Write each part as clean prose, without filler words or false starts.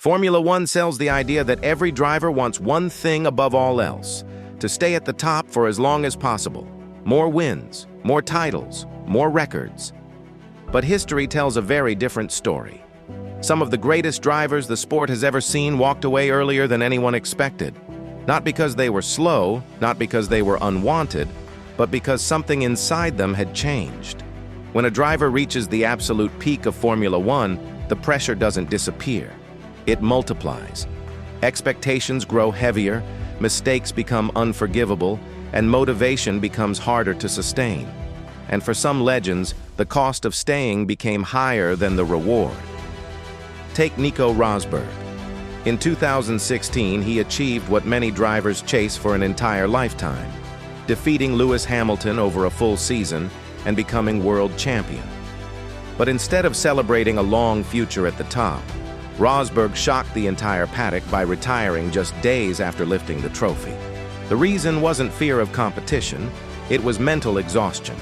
Formula One sells the idea that every driver wants one thing above all else: to stay at the top for as long as possible. More wins, more titles, more records. But history tells a very different story. Some of the greatest drivers the sport has ever seen walked away earlier than anyone expected. Not because they were slow, not because they were unwanted, but because something inside them had changed. When a driver reaches the absolute peak of Formula One, the pressure doesn't disappear. It multiplies. Expectations grow heavier, mistakes become unforgivable, and motivation becomes harder to sustain. And for some legends, the cost of staying became higher than the reward. Take Nico Rosberg. In 2016, he achieved what many drivers chase for an entire lifetime: defeating Lewis Hamilton over a full season and becoming world champion. But instead of celebrating a long future at the top, Rosberg shocked the entire paddock by retiring just days after lifting the trophy. The reason wasn't fear of competition, it was mental exhaustion.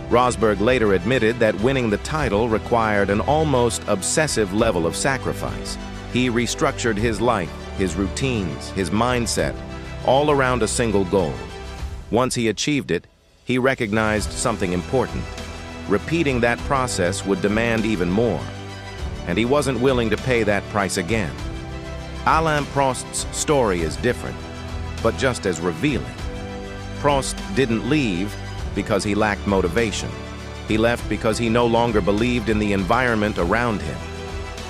Rosberg later admitted that winning the title required an almost obsessive level of sacrifice. He restructured his life, his routines, his mindset, all around a single goal. Once he achieved it, he recognized something important. Repeating that process would demand even more, and he wasn't willing to pay that price again. Alain Prost's story is different, but just as revealing. Prost didn't leave because he lacked motivation. He left because he no longer believed in the environment around him.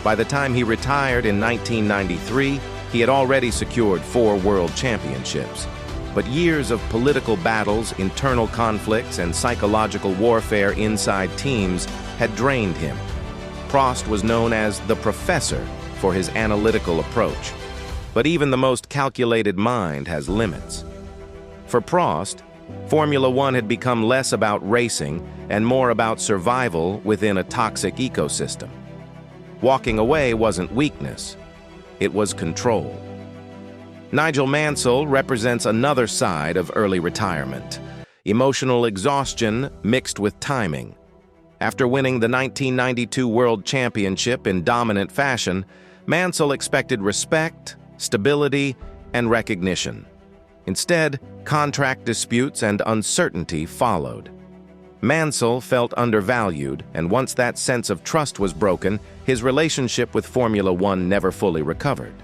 By the time he retired in 1993, he had already secured 4 world championships. But years of political battles, internal conflicts, and psychological warfare inside teams had drained him. Prost was known as the Professor for his analytical approach. But even the most calculated mind has limits. For Prost, Formula One had become less about racing and more about survival within a toxic ecosystem. Walking away wasn't weakness, it was control. Nigel Mansell represents another side of early retirement: emotional exhaustion mixed with timing. After winning the 1992 World Championship in dominant fashion, Mansell expected respect, stability, and recognition. Instead, contract disputes and uncertainty followed. Mansell felt undervalued, and once that sense of trust was broken, his relationship with Formula One never fully recovered.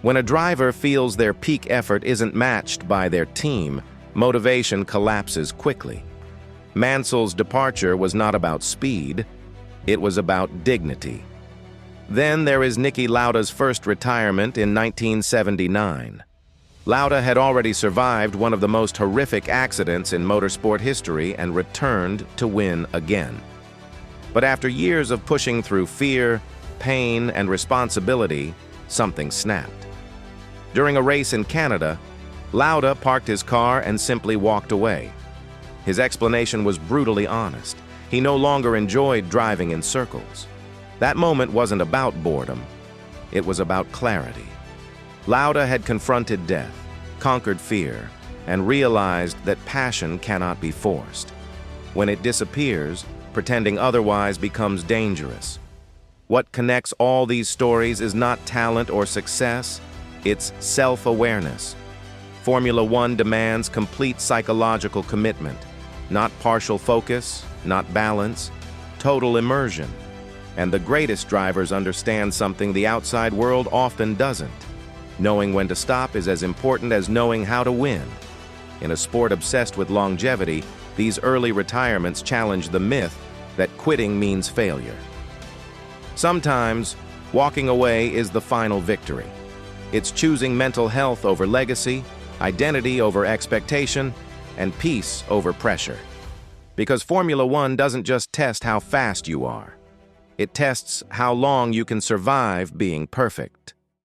When a driver feels their peak effort isn't matched by their team, motivation collapses quickly. Mansell's departure was not about speed, it was about dignity. Then there is Niki Lauda's first retirement in 1979. Lauda had already survived one of the most horrific accidents in motorsport history and returned to win again. But after years of pushing through fear, pain, and responsibility, something snapped. During a race in Canada, Lauda parked his car and simply walked away. His explanation was brutally honest. He no longer enjoyed driving in circles. That moment wasn't about boredom. It was about clarity. Lauda had confronted death, conquered fear, and realized that passion cannot be forced. When it disappears, pretending otherwise becomes dangerous. What connects all these stories is not talent or success, it's self-awareness. Formula One demands complete psychological commitment, not partial focus, not balance, total immersion. And the greatest drivers understand something the outside world often doesn't. Knowing when to stop is as important as knowing how to win. In a sport obsessed with longevity, these early retirements challenge the myth that quitting means failure. Sometimes, walking away is the final victory. It's choosing mental health over legacy, identity over expectation, and peace over pressure. Because Formula One doesn't just test how fast you are. It tests how long you can survive being perfect.